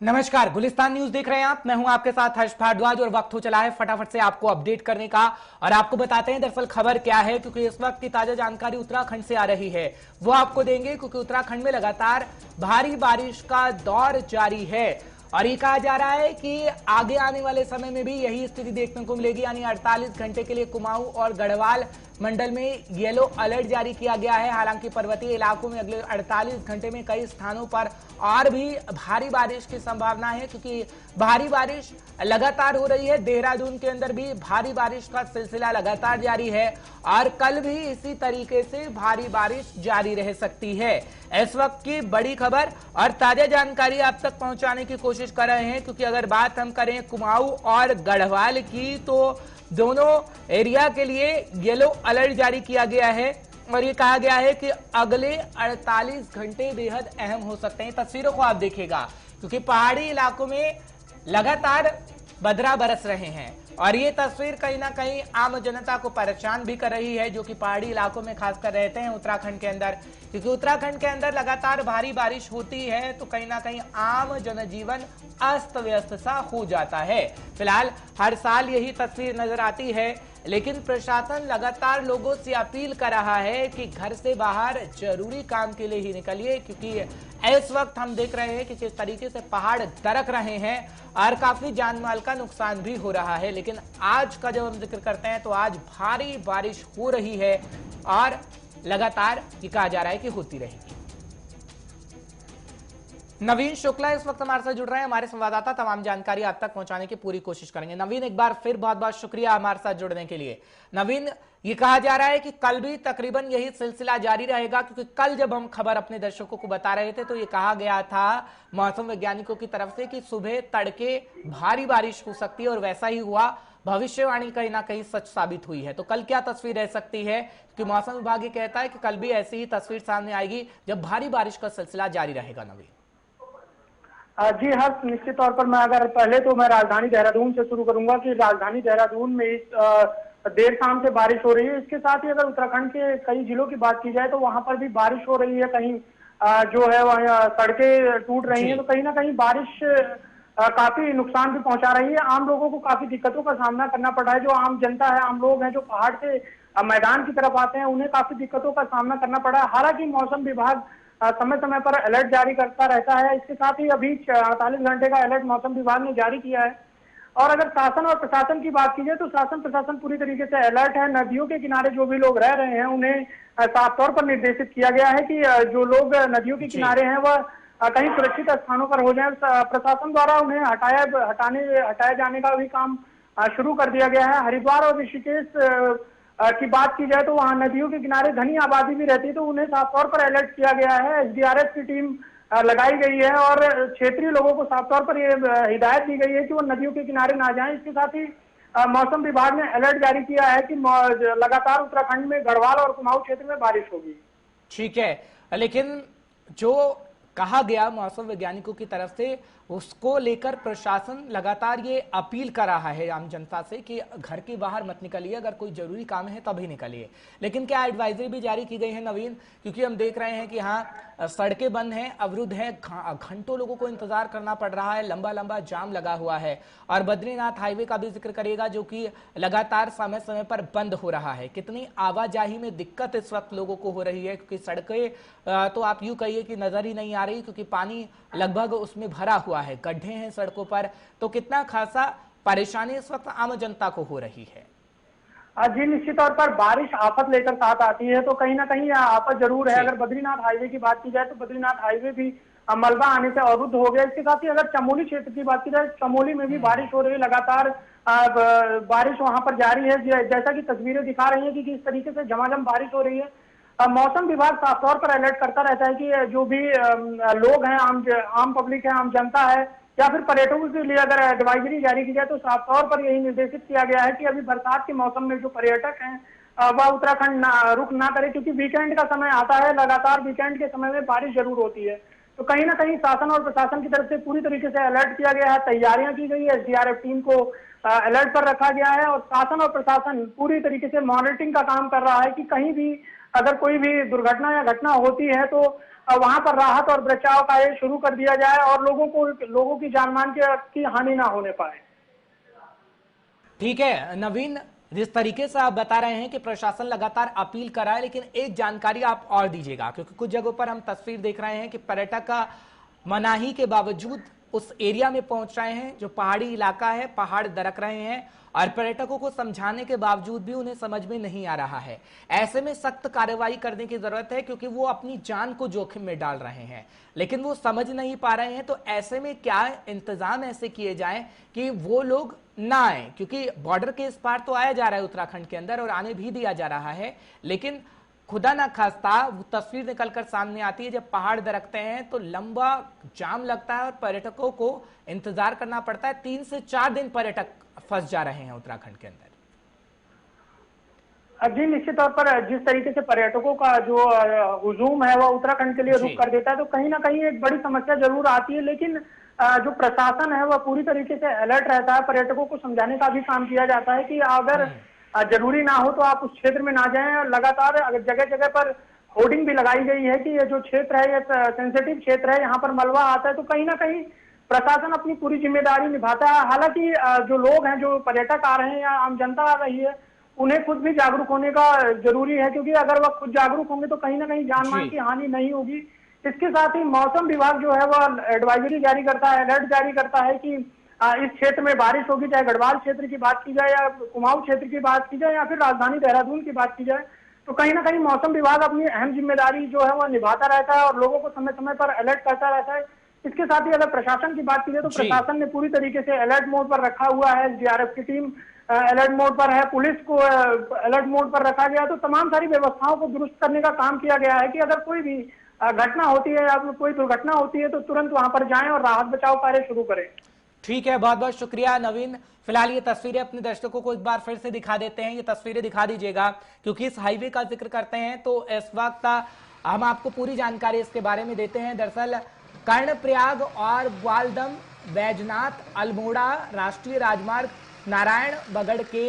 नमस्कार, गुलिस्तान न्यूज देख रहे हैं आप। मैं हूं आपके साथ हर्ष भारद्वाज और वक्त हो चला है फटाफट से आपको अपडेट करने का। और आपको बताते हैं दरअसल खबर क्या है, क्योंकि इस वक्त की ताजा जानकारी उत्तराखंड से आ रही है, वो आपको देंगे। क्योंकि उत्तराखंड में लगातार भारी बारिश का दौर जारी है और ये कहा जा रहा है कि आगे आने वाले समय में भी यही स्थिति देखने को मिलेगी। यानी 48 घंटे के लिए कुमाऊं और गढ़वाल मंडल में येलो अलर्ट जारी किया गया है। हालांकि पर्वतीय इलाकों में अगले 48 घंटे में कई स्थानों पर और भी भारी बारिश की संभावना है, क्योंकि भारी बारिश लगातार हो रही है। देहरादून के अंदर भी भारी बारिश का सिलसिला लगातार जारी है और कल भी इसी तरीके से भारी बारिश जारी रह सकती है। इस वक्त की बड़ी खबर और ताजा जानकारी आप तक पहुंचाने की कोशिश कर रहे हैं, क्योंकि अगर बात हम करें कुमाऊं और गढ़वाल की, तो दोनों एरिया के लिए येलो अलर्ट जारी किया गया है और ये कहा गया है कि अगले 48 घंटे बेहद अहम हो सकते हैं। तस्वीरों को आप देखिएगा, क्योंकि पहाड़ी इलाकों में लगातार बदरा बरस रहे हैं और ये तस्वीर कहीं ना कहीं आम जनता को परेशान भी कर रही है, जो कि पहाड़ी इलाकों में खासकर रहते हैं उत्तराखंड के अंदर। क्योंकि उत्तराखंड के अंदर लगातार भारी बारिश होती है तो कहीं ना कहीं आम जनजीवन अस्त व्यस्त सा हो जाता है। फिलहाल हर साल यही तस्वीर नजर आती है, लेकिन प्रशासन लगातार लोगों से अपील कर रहा है कि घर से बाहर जरूरी काम के लिए ही निकलिए, क्योंकि इस वक्त हम देख रहे हैं कि किस तरीके से पहाड़ दरक रहे हैं और काफी जान माल का नुकसान भी हो रहा है। लेकिन आज का जब हम जिक्र करते हैं तो आज भारी बारिश हो रही है और लगातार ये कहा जा रहा है कि होती रहेगी। नवीन शुक्ला इस वक्त हमारे साथ जुड़ रहे हैं, हमारे संवाददाता। तमाम जानकारी आप तक पहुंचाने की पूरी कोशिश करेंगे। नवीन, एक बार फिर बहुत बहुत शुक्रिया हमारे साथ जुड़ने के लिए। नवीन, ये कहा जा रहा है कि कल भी तकरीबन यही सिलसिला जारी रहेगा, क्योंकि कल जब हम खबर अपने दर्शकों को बता रहे थे तो ये कहा गया था मौसम वैज्ञानिकों की तरफ से कि सुबह तड़के भारी बारिश हो सकती है और वैसा ही हुआ। भविष्यवाणी कहीं ना कहीं सच साबित हुई है। तो कल क्या तस्वीर रह सकती है, क्योंकि मौसम विभाग ये कहता है कि कल भी ऐसी ही तस्वीर सामने आएगी जब भारी बारिश का सिलसिला जारी रहेगा। नवीन जी हर्ष, निश्चित तौर पर मैं अगर पहले तो मैं राजधानी देहरादून से शुरू करूंगा कि राजधानी देहरादून में इस देर शाम से बारिश हो रही है। इसके साथ ही अगर उत्तराखंड के कई जिलों की बात की जाए तो वहां पर भी बारिश हो रही है। कहीं जो है वह सड़कें टूट रही हैं, तो कहीं ना कहीं बारिश काफी नुकसान भी पहुंचा रही है। आम लोगों को काफी दिक्कतों का सामना करना पड़ रहा है। जो आम जनता है, आम लोग हैं जो पहाड़ से मैदान की तरफ आते हैं, उन्हें काफी दिक्कतों का सामना करना पड़ रहा है। हालांकि मौसम विभाग समय समय पर अलर्ट जारी करता रहता है। इसके साथ ही अभी 48 घंटे का अलर्ट मौसम विभाग ने जारी किया है। और अगर शासन और प्रशासन की बात की जाए तो शासन प्रशासन पूरी तरीके से अलर्ट है। नदियों के किनारे जो भी लोग रह रहे हैं उन्हें साफ तौर पर निर्देशित किया गया है कि जो लोग नदियों के किनारे हैं वह कहीं सुरक्षित स्थानों पर हो जाए। प्रशासन द्वारा उन्हें हटाए जाने का भी काम शुरू कर दिया गया है। हरिद्वार और ऋषिकेश की बात की जाए तो वहां नदियों के किनारे घनी आबादी भी रहती है, तो उन्हें साफ तौर पर अलर्ट किया गया है। एसडीआरएफ की टीम लगाई गई है और क्षेत्रीय लोगों को साफ तौर पर यह हिदायत दी गई है कि वो नदियों के किनारे ना जाएं। इसके साथ ही मौसम विभाग ने अलर्ट जारी किया है कि लगातार उत्तराखंड में गढ़वाल और कुमाऊं क्षेत्र में बारिश होगी। ठीक है, लेकिन जो कहा गया मौसम वैज्ञानिकों की तरफ से, उसको लेकर प्रशासन लगातार ये अपील कर रहा है आम जनता से कि घर के बाहर मत निकलिए, अगर कोई जरूरी काम है तभी निकलिए। लेकिन क्या एडवाइजरी भी जारी की गई है नवीन? क्योंकि हम देख रहे हैं कि हाँ, सड़कें बंद हैं, अवरुद्ध है, घंटों लोगों को इंतजार करना पड़ रहा है, लंबा लंबा जाम लगा हुआ है। और बद्रीनाथ हाईवे का भी जिक्र करेगा, जो कि लगातार समय समय पर बंद हो रहा है। कितनी आवाजाही में दिक्कत इस वक्त लोगों को हो रही है, क्योंकि सड़कें तो आप यूं कहिए कि नजर ही नहीं आ रही, क्योंकि पानी लगभग उसमें भरा हुआ है, गड्ढे हैं सड़कों पर। तो कितना खासा परेशानी इस वक्त आम जनता को हो रही है? जी निश्चित तौर पर बारिश आफत लेकर साथ आती है, तो कहीं ना कहीं आफत जरूर है। अगर बद्रीनाथ हाईवे की बात की जाए तो बद्रीनाथ हाईवे भी मलबा आने से अवरुद्ध हो गया। इसके साथ ही अगर चमोली क्षेत्र की बात की जाए, चमोली में भी बारिश हो रही है। लगातार बारिश वहां पर जारी है, जैसा कि तस्वीरें दिखा रही है कि किस तरीके से झमाझम बारिश हो रही है। मौसम विभाग साफ तौर पर अलर्ट करता रहता है कि जो भी लोग हैं, आम पब्लिक है, आम जनता है, या फिर पर्यटकों के लिए अगर एडवाइजरी जारी की जाए तो साफ तौर पर यही निर्देशित किया गया है कि अभी बरसात के मौसम में जो पर्यटक हैं वह उत्तराखंड रुक ना करे, क्योंकि वीकेंड का समय आता है। लगातार वीकेंड के समय में बारिश जरूर होती है। तो कहीं ना कहीं शासन और प्रशासन की तरफ से पूरी तरीके से अलर्ट किया गया है, तैयारियां की गई है। एसडीआरएफ टीम को अलर्ट पर रखा गया है और शासन और प्रशासन पूरी तरीके से मॉनिटरिंग का काम कर रहा है कि कहीं भी अगर कोई भी दुर्घटना या घटना होती है तो वहां पर राहत और बचाव कार्य शुरू कर दिया जाए और लोगों की जान मान की हानि ना होने पाए। ठीक है नवीन, जिस तरीके से आप बता रहे हैं कि प्रशासन लगातार अपील कर रहा है, लेकिन एक जानकारी आप और दीजिएगा, क्योंकि कुछ जगहों पर हम तस्वीर देख रहे हैं कि पर्यटक का मनाही के बावजूद उस एरिया में पहुंच रहे हैं जो पहाड़ी इलाका है, पहाड़ दरक रहे हैं और पर्यटकों को समझाने के बावजूद भी उन्हें समझ में नहीं आ रहा है। ऐसे में सख्त कार्रवाई करने की जरूरत है, क्योंकि वो अपनी जान को जोखिम में डाल रहे हैं, लेकिन वो समझ नहीं पा रहे हैं। तो ऐसे में क्या इंतजाम ऐसे किए जाएं कि वो लोग ना आए, क्योंकि बॉर्डर के इस पार तो आया जा रहा है उत्तराखंड के अंदर और आने भी दिया जा रहा है, लेकिन खुदा ना खास्ता वो तस्वीर निकलकर सामने आती है जब पहाड़ दरकते हैं तो लंबा जाम लगता है और पर्यटकों को इंतजार करना पड़ता है। 3 से 4 दिन पर्यटक फंस जा रहे हैं उत्तराखंड के अंदर। जी निश्चित तौर पर जिस तरीके से पर्यटकों का जो हुजूम है वह उत्तराखंड के लिए रुख कर देता है तो कहीं ना कहीं एक बड़ी समस्या जरूर आती है, लेकिन जो प्रशासन है वह पूरी तरीके से अलर्ट रहता है। पर्यटकों को समझाने का भी काम किया जाता है कि अगर जरूरी ना हो तो आप उस क्षेत्र में ना जाएं। लगातार अगर जगह जगह पर होर्डिंग भी लगाई गई है कि ये जो क्षेत्र है, ये सेंसिटिव क्षेत्र है, यहाँ पर मलबा आता है, तो कहीं ना कहीं प्रशासन अपनी पूरी जिम्मेदारी निभाता है। हालांकि जो लोग हैं, जो पर्यटक आ रहे हैं या आम जनता आ रही है, उन्हें खुद भी जागरूक होने का जरूरी है, क्योंकि अगर वह खुद जागरूक होंगे तो कहीं ना कहीं जान माल की हानि नहीं होगी। इसके साथ ही मौसम विभाग जो है वह एडवाइजरी जारी करता है, अलर्ट जारी करता है कि इस क्षेत्र में बारिश होगी, चाहे गढ़वाल क्षेत्र की बात की जाए या कुमाऊं क्षेत्र की बात की जाए या फिर राजधानी देहरादून की बात की जाए, तो कहीं ना कहीं मौसम विभाग अपनी अहम जिम्मेदारी जो है वह निभाता रहता है और लोगों को समय समय पर अलर्ट करता रहता है। इसके साथ ही अगर प्रशासन की बात की जाए तो प्रशासन ने पूरी तरीके से अलर्ट मोड पर रखा हुआ है। एसडीआरएफ की टीम अलर्ट मोड पर है, पुलिस को अलर्ट मोड पर रखा गया, तो तमाम सारी व्यवस्थाओं को दुरुस्त करने का काम किया गया है कि अगर कोई भी घटना होती है या कोई दुर्घटना होती है तो तुरंत वहां पर जाएं और राहत बचाव कार्य शुरू करें। ठीक है, बहुत बहुत शुक्रिया नवीन। फिलहाल ये तस्वीरें अपने दर्शकों को एक बार फिर से दिखा देते हैं, ये तस्वीरें दिखा दीजिएगा, क्योंकि इस हाईवे का जिक्र करते हैं तो इस वक्त हम आपको पूरी जानकारी इसके बारे में देते हैं। दरअसल कर्णप्रयाग और ग्वालदम बैजनाथ अल्मोड़ा राष्ट्रीय राजमार्ग नारायण बगड़ के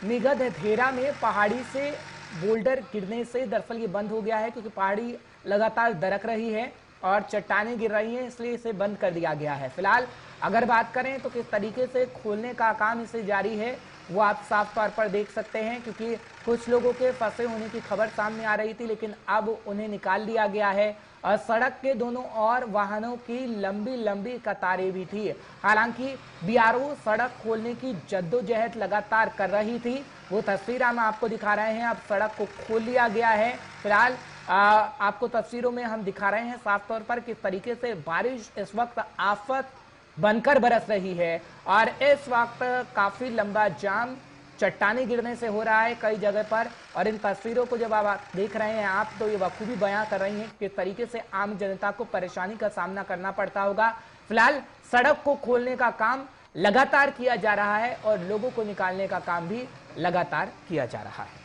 निगधेरा में पहाड़ी से बोल्डर गिरने से दरअसल ये बंद हो गया है, क्योंकि पहाड़ी लगातार दरक रही है और चट्टानें गिर रही हैं, इसलिए इसे बंद कर दिया गया है। फिलहाल अगर बात करें तो किस तरीके से खोलने का काम इसे जारी है वो आप साफ तौर पर देख सकते हैं, क्योंकि कुछ लोगों के फंसे होने की खबर सामने आ रही थी, लेकिन अब उन्हें निकाल दिया गया है और सड़क के दोनों ओर वाहनों की लंबी लंबी कतारें भी थी। हालांकि बीआरओ सड़क खोलने की जद्दोजहद लगातार कर रही थी, वो तस्वीर हम आपको दिखा रहे हैं। अब सड़क को खोल लिया गया है। फिलहाल आपको तस्वीरों में हम दिखा रहे हैं साफ तौर पर किस तरीके से बारिश इस वक्त आफत बनकर बरस रही है और इस वक्त काफी लंबा जाम चट्टाने गिरने से हो रहा है कई जगह पर। और इन तस्वीरों को जब आप देख रहे हैं आप तो ये बखूबी बयां कर रही हैं किस तरीके से आम जनता को परेशानी का सामना करना पड़ता होगा। फिलहाल सड़क को खोलने का काम लगातार किया जा रहा है और लोगों को निकालने का काम भी लगातार किया जा रहा है।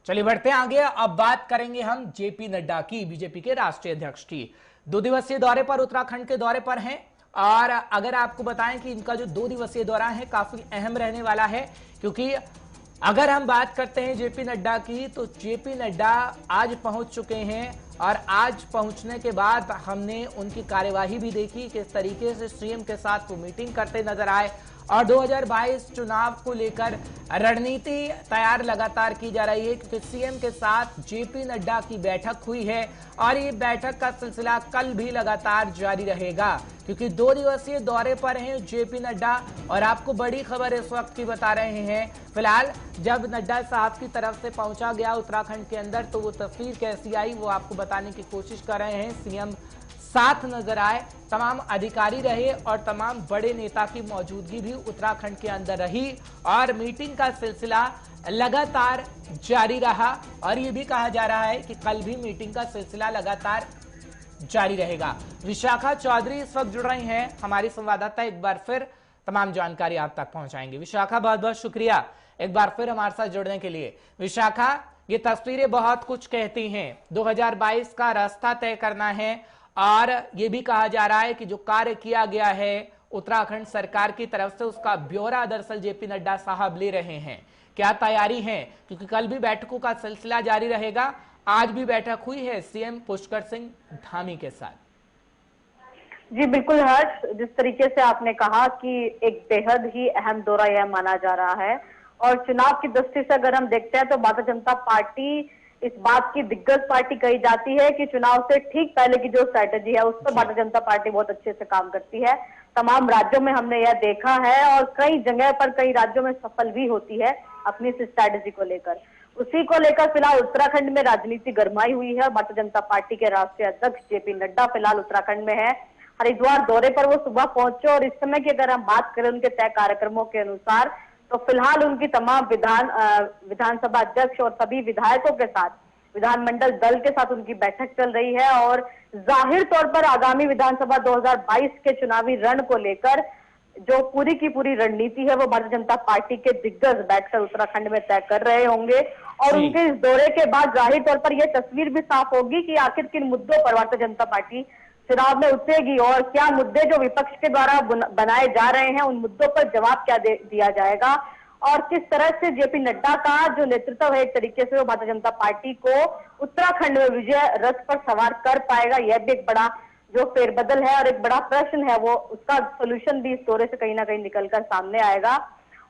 चलिए बढ़ते हैं आगे। अब बात करेंगे हम जेपी नड्डा की, बीजेपी के राष्ट्रीय अध्यक्ष की। 2 दिवसीय दौरे पर उत्तराखंड के दौरे पर हैं और अगर आपको बताएं कि इनका जो 2 दिवसीय दौरा है काफी अहम रहने वाला है, क्योंकि अगर हम बात करते हैं जेपी नड्डा की तो जेपी नड्डा आज पहुंच चुके हैं और आज पहुंचने के बाद हमने उनकी कार्यवाही भी देखी, किस तरीके से सीएम के साथ वो मीटिंग करते नजर आए और 2022 चुनाव को लेकर रणनीति तैयार लगातार की जा रही है, क्योंकि सीएम के साथ जेपी नड्डा की बैठक हुई है और ये बैठक का सिलसिला कल भी लगातार जारी रहेगा, क्योंकि 2 दिवसीय दौरे पर हैं जेपी नड्डा। और आपको बड़ी खबर इस वक्त की बता रहे हैं। फिलहाल जब नड्डा साहब की तरफ से पहुंचा गया उत्तराखंड के अंदर तो वो तस्वीर कैसी आई वो आपको बताने की कोशिश कर रहे हैं। सीएम साथ नजर आए, तमाम अधिकारी रहे और तमाम बड़े नेता की मौजूदगी भी उत्तराखंड के अंदर रही और मीटिंग का सिलसिला लगातार जारी रहा और यह भी कहा जा रहा है कि कल भी मीटिंग का सिलसिला लगातार जारी रहेगा। विशाखा चौधरी इस वक्त जुड़ रही हैं, हमारी संवाददाता, एक बार फिर तमाम जानकारी आप तक पहुंचाएंगे। विशाखा बहुत बहुत शुक्रिया एक बार फिर हमारे साथ जुड़ने के लिए। विशाखा, ये तस्वीरें बहुत कुछ कहती हैं, 2022 का रास्ता तय करना है और ये भी कहा जा रहा है कि जो कार्य किया गया है उत्तराखंड सरकार की तरफ से उसका ब्यौरा दरअसल जेपी नड्डा साहब ले रहे हैं। क्या तैयारी है, क्योंकि कल भी बैठकों का सिलसिला जारी रहेगा। आज भी बैठक हुई है सीएम पुष्कर सिंह धामी के साथ। जी बिल्कुल हर्ष, जिस तरीके से आपने कहा कि एक बेहद ही अहम दौरा यह माना जा रहा है और चुनाव की दृष्टि से अगर हम देखते हैं तो भारतीय जनता पार्टी इस बात की दिग्गज पार्टी कही जाती है कि चुनाव से ठीक पहले की जो स्ट्रैटेजी है उस पर भारतीय जनता पार्टी बहुत अच्छे से काम करती है। तमाम राज्यों में हमने यह देखा है और कई जगह पर कई राज्यों में सफल भी होती है अपनी इस स्ट्रैटेजी को लेकर। उसी को लेकर फिलहाल उत्तराखंड में राजनीति गरमाई हुई है। भारतीय जनता पार्टी के राष्ट्रीय अध्यक्ष जेपी नड्डा फिलहाल उत्तराखंड में है। हरिद्वार दौरे पर वो सुबह पहुंचे और इस समय की अगर हम बात करें उनके तय कार्यक्रमों के अनुसार तो फिलहाल उनकी तमाम विधानसभा अध्यक्ष और सभी विधायकों के साथ विधानमंडल दल के साथ उनकी बैठक चल रही है और जाहिर तौर पर आगामी विधानसभा 2022 के चुनावी रण को लेकर जो पूरी की पूरी रणनीति है वो भारतीय जनता पार्टी के दिग्गज बैठकर उत्तराखंड में तय कर रहे होंगे और उनके इस दौरे के बाद जाहिर तौर पर यह तस्वीर भी साफ होगी कि आखिर किन मुद्दों पर भारतीय जनता पार्टी चुनाव में उतरेगी और क्या मुद्दे जो विपक्ष के द्वारा बनाए जा रहे हैं उन मुद्दों पर जवाब क्या दिया जाएगा और किस तरह से जेपी नड्डा का जो नेतृत्व है एक तरीके से वो भारतीय जनता पार्टी को उत्तराखंड में विजय रथ पर सवार कर पाएगा। यह भी एक बड़ा जो फेरबदल है और एक बड़ा प्रश्न है वो उसका सोल्यूशन भी इस दौरे से कहीं ना कहीं निकलकर सामने आएगा।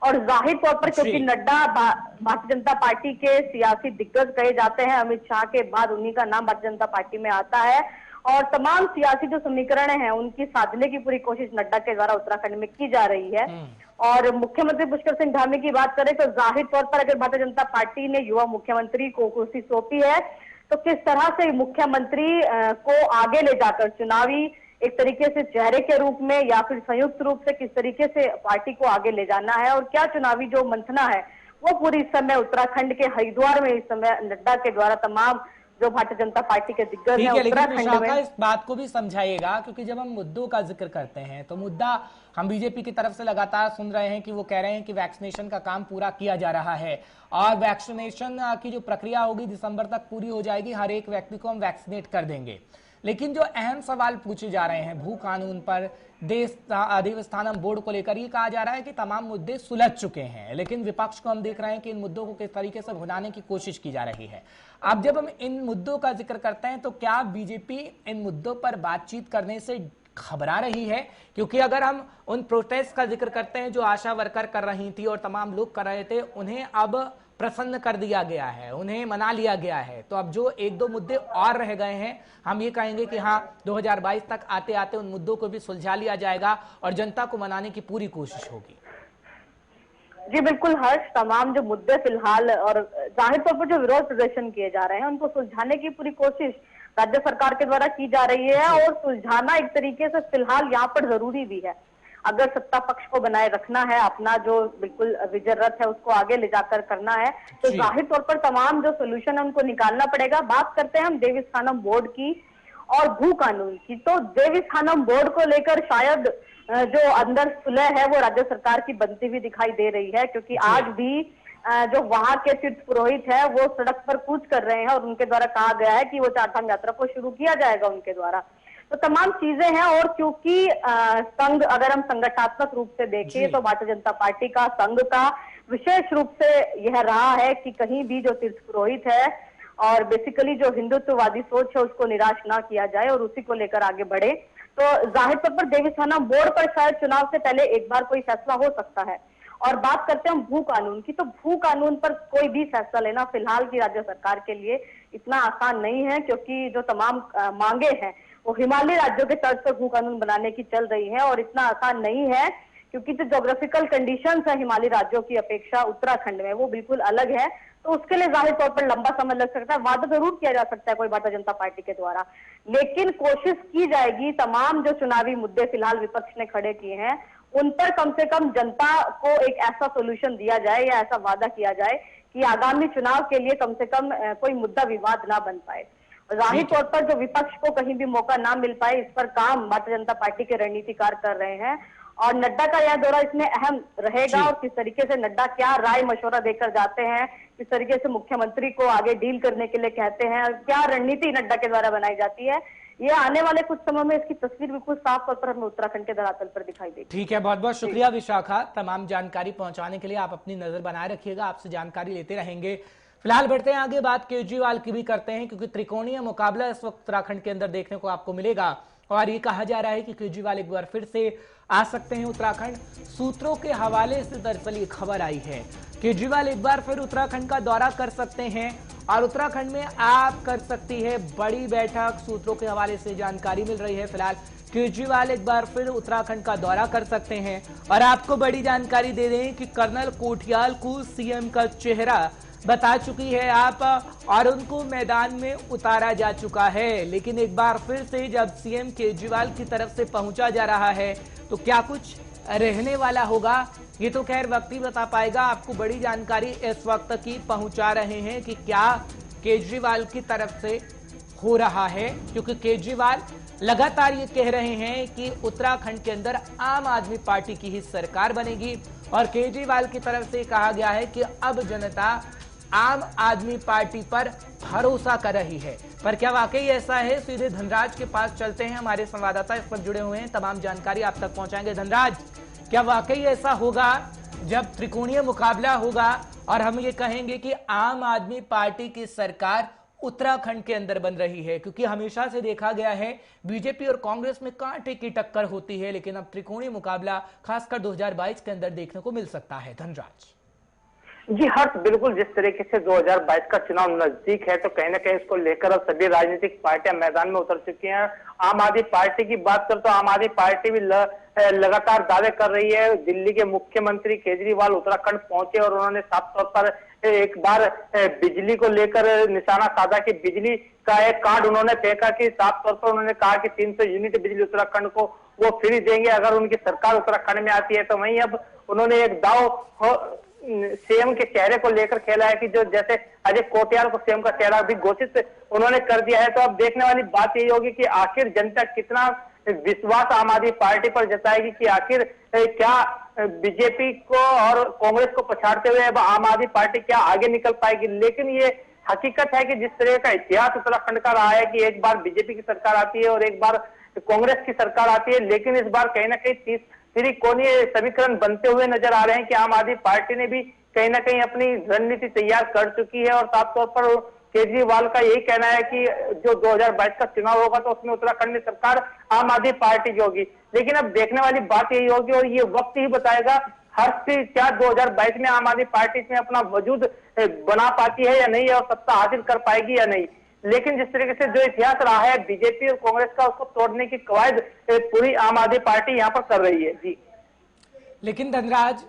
और जाहिर तौर पर क्योंकि नड्डा भारतीय जनता पार्टी के सियासी दिग्गज कहे जाते हैं, अमित शाह के बाद उन्हीं का नाम भारतीय जनता पार्टी में आता है और तमाम सियासी जो समीकरण हैं उनकी साधने की पूरी कोशिश नड्डा के द्वारा उत्तराखंड में की जा रही है। और मुख्यमंत्री पुष्कर सिंह धामी की बात करें तो जाहिर तौर पर अगर भारतीय जनता पार्टी ने युवा मुख्यमंत्री को कुर्सी सौंपी है तो किस तरह से मुख्यमंत्री को आगे ले जाकर चुनावी एक तरीके से चेहरे के रूप में या फिर संयुक्त रूप से किस तरीके से पार्टी को आगे ले जाना है और क्या चुनावी जो मंथना है वो पूरी इस समय उत्तराखंड के हरिद्वार में इस समय नड्डा के द्वारा तमाम जो भारतीय जनता पार्टी के दिग्गज हैं उत्तराखंड में। इस बात को भी समझाइएगा क्योंकि जब हम मुद्दों का जिक्र करते हैं तो मुद्दा हम बीजेपी की तरफ से लगातार सुन रहे हैं कि वो कह रहे हैं कि वैक्सीनेशन का काम पूरा किया जा रहा है और वैक्सीनेशन की जो प्रक्रिया होगी दिसंबर तक पूरी हो जाएगी, हर एक व्यक्ति को हम वैक्सीनेट कर देंगे। लेकिन जो अहम सवाल पूछे जा रहे हैं भू कानून पर, देवस्थानम बोर्ड को लेकर, ये कहा जा रहा है कि तमाम मुद्दे सुलझ चुके हैं, लेकिन विपक्ष को हम देख रहे हैं कि इन मुद्दों को किस तरीके से भुनाने की कोशिश की जा रही है। अब जब हम इन मुद्दों का जिक्र करते हैं तो क्या बीजेपी इन मुद्दों पर बातचीत करने से घबरा रही है? क्योंकि अगर हम उन प्रोटेस्ट का जिक्र करते हैं जो आशा वर्कर कर रही थी और तमाम लोग कर रहे थे, उन्हें अब प्रसन्न कर दिया गया है, उन्हें मना लिया गया है, तो अब जो एक दो मुद्दे और रह गए हैं हम ये कहेंगे कि हाँ 2022 तक आते आते उन मुद्दों को भी सुलझा लिया जाएगा और जनता को मनाने की पूरी कोशिश होगी। जी बिल्कुल हर्ष, तमाम जो मुद्दे फिलहाल और जाहिर तौर पर जो विरोध प्रदर्शन किए जा रहे हैं उनको सुलझाने की पूरी कोशिश राज्य सरकार के द्वारा की जा रही है और सुलझाना एक तरीके से फिलहाल यहाँ पर जरूरी भी है। अगर सत्ता पक्ष को बनाए रखना है, अपना जो बिल्कुल विजय रथ है उसको आगे ले जाकर करना है तो जाहिर तौर पर तमाम जो सोल्यूशन है उनको निकालना पड़ेगा। बात करते हैं हम देवस्थानम बोर्ड की और भू कानून की, तो देवस्थानम बोर्ड को लेकर शायद जो अंदर सुलह है वो राज्य सरकार की बनती हुई दिखाई दे रही है क्योंकि आज भी जो वहां के तीर्थ पुरोहित है वो सड़क पर कूच कर रहे हैं और उनके द्वारा कहा गया है कि वो चारधाम यात्रा को शुरू किया जाएगा उनके द्वारा। तो तमाम चीजें हैं और क्योंकि संघ अगर हम संगठनात्मक रूप से देखें तो भारतीय जनता पार्टी का संघ का विशेष रूप से यह रहा है कि कहीं भी जो तीर्थ पुरोहित है और बेसिकली जो हिंदुत्ववादी सोच है उसको निराश ना किया जाए और उसी को लेकर आगे बढ़े। तो जाहिर तौर पर देवस्थानम बोर्ड पर शायद चुनाव से पहले एक बार कोई फैसला हो सकता है। और बात करते हैं हम भू कानून की, तो भू कानून पर कोई भी फैसला लेना फिलहाल की राज्य सरकार के लिए इतना आसान नहीं है क्योंकि जो तमाम मांगे हैं वो हिमालयी राज्यों के तर्ज पर भू कानून बनाने की चल रही है और इतना आसान नहीं है क्योंकि जो ज्योग्राफिकल कंडीशंस है हिमालयी राज्यों की अपेक्षा उत्तराखंड में वो बिल्कुल अलग है। तो उसके लिए जाहिर तौर पर लंबा समय लग सकता है, वादा जरूर किया जा सकता है कोई भारतीय जनता पार्टी के द्वारा, लेकिन कोशिश की जाएगी तमाम जो चुनावी मुद्दे फिलहाल विपक्ष ने खड़े किए हैं उन पर कम से कम जनता को एक ऐसा सोल्यूशन दिया जाए या ऐसा वादा किया जाए कि आगामी चुनाव के लिए कम से कम कोई मुद्दा विवाद ना बन पाए। जाहिर तौर पर जो विपक्ष को कहीं भी मौका ना मिल पाए इस पर काम भारतीय जनता पार्टी के रणनीतिकार कर रहे हैं और नड्डा का यह दौरा इसमें अहम रहेगा और किस तरीके से नड्डा क्या राय मशवरा देकर जाते हैं, किस तरीके से मुख्यमंत्री को आगे डील करने के लिए कहते हैं, क्या रणनीति नड्डा के द्वारा बनाई जाती है, ये आने वाले कुछ समय में इसकी तस्वीर बिल्कुल साफ तौर पर हमें उत्तराखंड के धरातल पर दिखाई देगी। ठीक है, बहुत बहुत शुक्रिया विशाखा, तमाम जानकारी पहुंचाने के लिए। आप अपनी नजर बनाए रखिएगा, आपसे जानकारी लेते रहेंगे। फिलहाल बढ़ते हैं आगे, बात केजरीवाल की भी करते हैं, क्योंकि त्रिकोणीय मुकाबला इस वक्त उत्तराखंड के अंदर देखने को आपको मिलेगा और ये कहा जा रहा है कि केजरीवाल एक बार फिर से आ सकते हैं उत्तराखंड। सूत्रों के हवाले से दरअसल ये खबर आई है, केजरीवाल एक बार फिर उत्तराखंड का दौरा कर सकते हैं और उत्तराखंड में आप कर सकती है बड़ी बैठक। सूत्रों के हवाले से जानकारी मिल रही है फिलहाल केजरीवाल एक बार फिर उत्तराखंड का दौरा कर सकते हैं। और आपको बड़ी जानकारी दे दें कि कर्नल कोठियाल को सीएम का चेहरा बता चुकी है आप और उनको मैदान में उतारा जा चुका है। लेकिन एक बार फिर से जब सीएम केजरीवाल की तरफ से पहुंचा जा रहा है तो क्या कुछ रहने वाला होगा, ये तो खैर वक्त ही बता पाएगा। आपको बड़ी जानकारी इस वक्त की पहुंचा रहे हैं कि क्या केजरीवाल की तरफ से हो रहा है, क्योंकि केजरीवाल लगातार ये कह रहे हैं कि उत्तराखंड के अंदर आम आदमी पार्टी की ही सरकार बनेगी और केजरीवाल की तरफ से कहा गया है कि अब जनता आम आदमी पार्टी पर भरोसा कर रही है। पर क्या वाकई ऐसा है? सीधे धनराज के पास चलते हैं, हमारे संवाददाता इस पर जुड़े हुए हैं, तमाम जानकारी आप तक पहुंचाएंगे। धनराज, क्या वाकई ऐसा होगा जब त्रिकोणीय मुकाबला होगा और हम ये कहेंगे कि आम आदमी पार्टी की सरकार उत्तराखंड के अंदर बन रही है? क्योंकि हमेशा से देखा गया है बीजेपी और कांग्रेस में कांटे की टक्कर होती है, लेकिन अब त्रिकोणीय मुकाबला खासकर 2022 के अंदर देखने को मिल सकता है। धनराज जी हर्ष, बिल्कुल जिस तरीके से 2022 का चुनाव नजदीक है तो कहीं ना कहीं इसको लेकर अब सभी राजनीतिक पार्टियां मैदान में उतर चुकी हैं। आम आदमी पार्टी की बात करें तो आम आदमी पार्टी भी लगातार दावे कर रही है। दिल्ली के मुख्यमंत्री केजरीवाल उत्तराखंड पहुंचे और उन्होंने साफ तौर पर एक बार बिजली को लेकर निशाना साधा कि बिजली का एक कार्ड उन्होंने फेंका कि साफ तौर पर उन्होंने कहा कि 300 यूनिट बिजली उत्तराखंड को वो फ्री देंगे अगर उनकी सरकार उत्तराखंड में आती है। तो वहीं अब उन्होंने एक दाव सीएम के चेहरे को लेकर खेला है कि जो जैसे अजय कोटियाल को सीएम का चेहरा भी घोषित उन्होंने कर दिया है। तो अब देखने वाली बात यही होगी कि आखिर जनता कितना विश्वास आम आदमी पार्टी पर जताएगी कि आखिर क्या बीजेपी को और कांग्रेस को पछाड़ते हुए अब आम आदमी पार्टी क्या आगे निकल पाएगी। लेकिन ये हकीकत है कि जिस तरह का इतिहास उत्तराखंड का रहा है कि एक बार बीजेपी की सरकार आती है और एक बार कांग्रेस की सरकार आती है, लेकिन इस बार कहीं ना कहीं त्रिकोणीय समीकरण बनते हुए नजर आ रहे हैं कि आम आदमी पार्टी ने भी कहीं ना कहीं अपनी रणनीति तैयार कर चुकी है। और साफ तौर पर केजरीवाल का यही कहना है कि जो 2022 का चुनाव होगा तो उसमें उत्तराखंड में सरकार आम आदमी पार्टी की होगी। लेकिन अब देखने वाली बात यही होगी और ये वक्त ही बताएगा हर चीज क्या 2022 में आम आदमी पार्टी में अपना वजूद बना पाती है या नहीं और सत्ता हासिल कर पाएगी या नहीं। लेकिन जिस तरीके से जो इतिहास रहा है बीजेपी और कांग्रेस का उसको तोड़ने की कवायद पूरी आम आदमी पार्टी यहाँ पर कर रही है। जी लेकिन धनराज,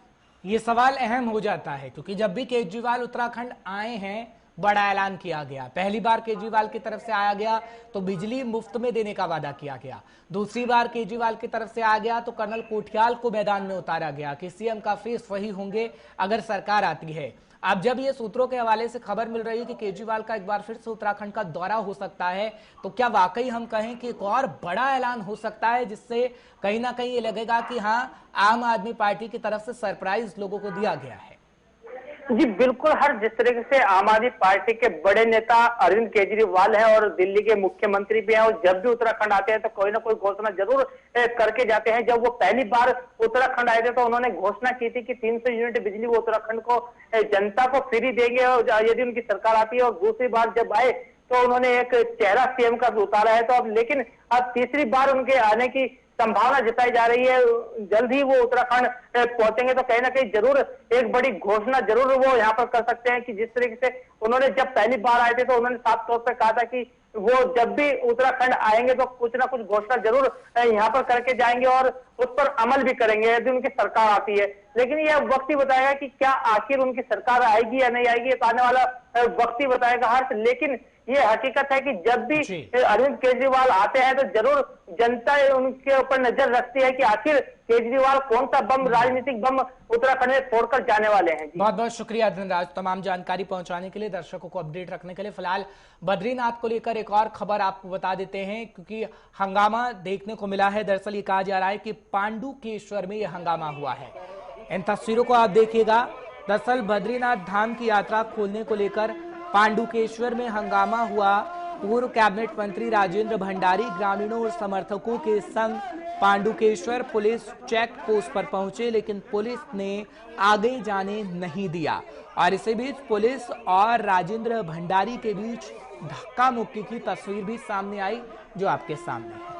ये सवाल अहम हो जाता है क्योंकि जब भी केजरीवाल उत्तराखंड आए हैं बड़ा ऐलान किया गया। पहली बार केजरीवाल की तरफ से आया गया तो बिजली मुफ्त में देने का वादा किया गया। दूसरी बार केजरीवाल की तरफ से आ गया तो कर्नल कोठियाल को मैदान में उतारा गया कि सीएम का फेस वही होंगे अगर सरकार आती है। अब जब ये सूत्रों के हवाले से खबर मिल रही है कि केजरीवाल का एक बार फिर से उत्तराखंड का दौरा हो सकता है, तो क्या वाकई हम कहें कि एक और बड़ा ऐलान हो सकता है जिससे कहीं ना कहीं ये लगेगा कि हाँ, आम आदमी पार्टी की तरफ से सरप्राइज लोगों को दिया गया है? जी बिल्कुल हर जिस तरीके से आम आदमी पार्टी के बड़े नेता अरविंद केजरीवाल है और दिल्ली के मुख्यमंत्री भी हैं और जब भी उत्तराखंड आते हैं तो कोई ना कोई घोषणा जरूर करके जाते हैं। जब वो पहली बार उत्तराखंड आए थे तो उन्होंने घोषणा की थी कि 300 यूनिट बिजली वो उत्तराखंड को जनता को फ्री देंगे और यदि उनकी सरकार आती है। और दूसरी बार जब आए तो उन्होंने एक चेहरा सीएम का उतारा है। तो अब लेकिन अब तीसरी बार उनके आने की संभावना जताई जा रही है। जल्द ही वो उत्तराखंड पहुंचेंगे तो कहीं ना कहीं जरूर एक बड़ी घोषणा जरूर वो यहाँ पर कर सकते हैं कि जिस तरीके से उन्होंने जब पहली बार आए थे तो उन्होंने साफ तौर पर कहा था कि वो जब भी उत्तराखंड आएंगे तो कुछ ना कुछ घोषणा जरूर यहाँ पर करके जाएंगे और उस पर अमल भी करेंगे यदि उनकी सरकार आती है। लेकिन यह वक्त ही बताएगा कि क्या आखिर उनकी सरकार आएगी या नहीं आएगी, तो आने वाला वक्त ही बताएगा हर्ष। लेकिन ये हकीकत है कि जब भी अरविंद केजरीवाल आते हैं तो जरूर जनता उनके ऊपर नजर रखती है कि आखिर केजरीवाल कौन सा बम, राजनीतिक बम उत्तराखंड में फोड़कर जाने वाले हैं। बहुत बहुत शुक्रिया धनराज, तमाम जानकारी पहुंचाने के लिए, दर्शकों को अपडेट रखने के लिए। फिलहाल बद्रीनाथ को लेकर एक और खबर आपको बता देते हैं क्योंकि हंगामा देखने को मिला है। दरअसल ये कहा जा रहा है कि पांडुकेश्वर में यह हंगामा हुआ है। इन तस्वीरों को आप देखिएगा। दरअसल बद्रीनाथ धाम की यात्रा खोलने को लेकर पांडुकेश्वर में हंगामा हुआ पूर्व कैबिनेट मंत्री राजेंद्र भंडारी ग्रामीणों और समर्थकों के संग पांडुकेश्वर पुलिस चेक पोस्ट पर पहुंचे, लेकिन पुलिस ने आगे जाने नहीं दिया। और इसी बीच पुलिस और राजेंद्र भंडारी के बीच धक्का मुक्की की तस्वीर भी सामने आई, जो आपके सामने है।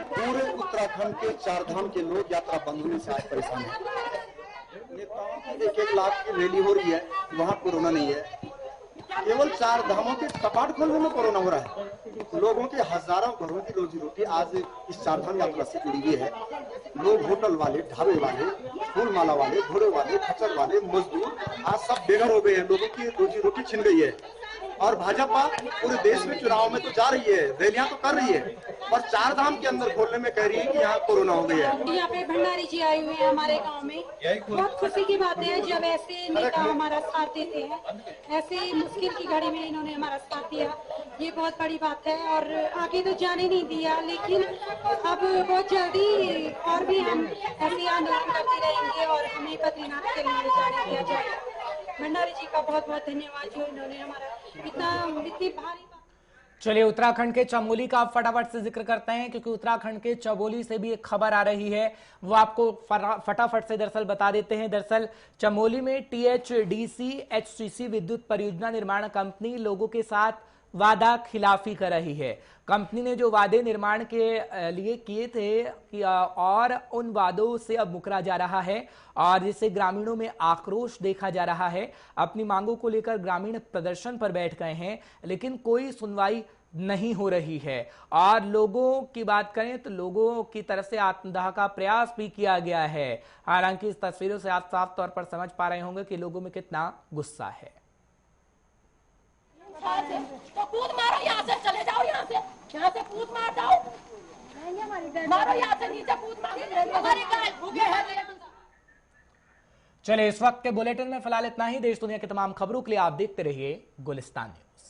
पूरे उत्तराखंड के 4 धाम के लोग यात्रा बंद होने से आज परेशान हैं। नेताओं की 1-1 लाख की रैली हो रही है, वहाँ कोरोना नहीं है। केवल 4 धामों के कपाट खोलने में कोरोना हो रहा है। लोगों के हजारों घरों की रोजी रोटी आज इस 4 धाम यात्रा से जुड़ी हुई है। लोग होटल वाले, ढाबे वाले, फूल माला वाले, घोड़े वाले, खच्चर वाले, मजदूर आज सब बेघर हो गए हैं। लोगों की रोजी रोटी छिन गई है। और भाजपा पूरे देश में चुनाव में तो जा रही है, रैलियां तो कर रही है, पर 4 धाम के अंदर खोलने में कह रही है कि यहाँ कोरोना हो गई है। यहाँ पे भंडारी जी आए हुए हैं हमारे गांव में। बहुत खुशी की बात है जब ऐसे नेता हमारा साथ देते हैं। ऐसे मुश्किल की घड़ी में इन्होंने हमारा साथ दिया, ये बहुत बड़ी बात है। और आगे तो जाने नहीं दिया, लेकिन अब बहुत जल्दी और भी हम ऐसे आंदोलन करते रहेंगे और हमें बद्रीनाथ के लिए जाने दिया जाएगा। भंडारी जी का बहुत बहुत धन्यवाद, जो इन्होंने हमारा इतनी भारी। चलिए उत्तराखंड के चमोली का फटाफट से जिक्र करते हैं, क्योंकि उत्तराखंड के चमोली से भी एक खबर आ रही है, वो आपको फटाफट से दरअसल बता देते हैं। दरअसल चमोली में THDC HCC विद्युत परियोजना निर्माण कंपनी लोगों के साथ वादा खिलाफी कर रही है। कंपनी ने जो वादे निर्माण के लिए किए थे और उन वादों से अब मुकरा जा रहा है, और जिससे ग्रामीणों में आक्रोश देखा जा रहा है। अपनी मांगों को लेकर ग्रामीण प्रदर्शन पर बैठ गए हैं, लेकिन कोई सुनवाई नहीं हो रही है। और लोगों की बात करें तो लोगों की तरफ से आत्मदाह का प्रयास भी किया गया है। हालांकि इस तस्वीरों से आप साफ तौर पर समझ पा रहे होंगे कि लोगों में कितना गुस्सा है। तो कूद मारो, यहाँ से चले जाओ, यहाँ से कूद मार जाओ, मारो यहाँ से नीचे कूद मारो, हमारी गाय भूखे हैं। चलिए इस वक्त के बुलेटिन में फिलहाल इतना ही। देश दुनिया की तमाम खबरों के लिए आप देखते रहिए गुलिस्तान न्यूज।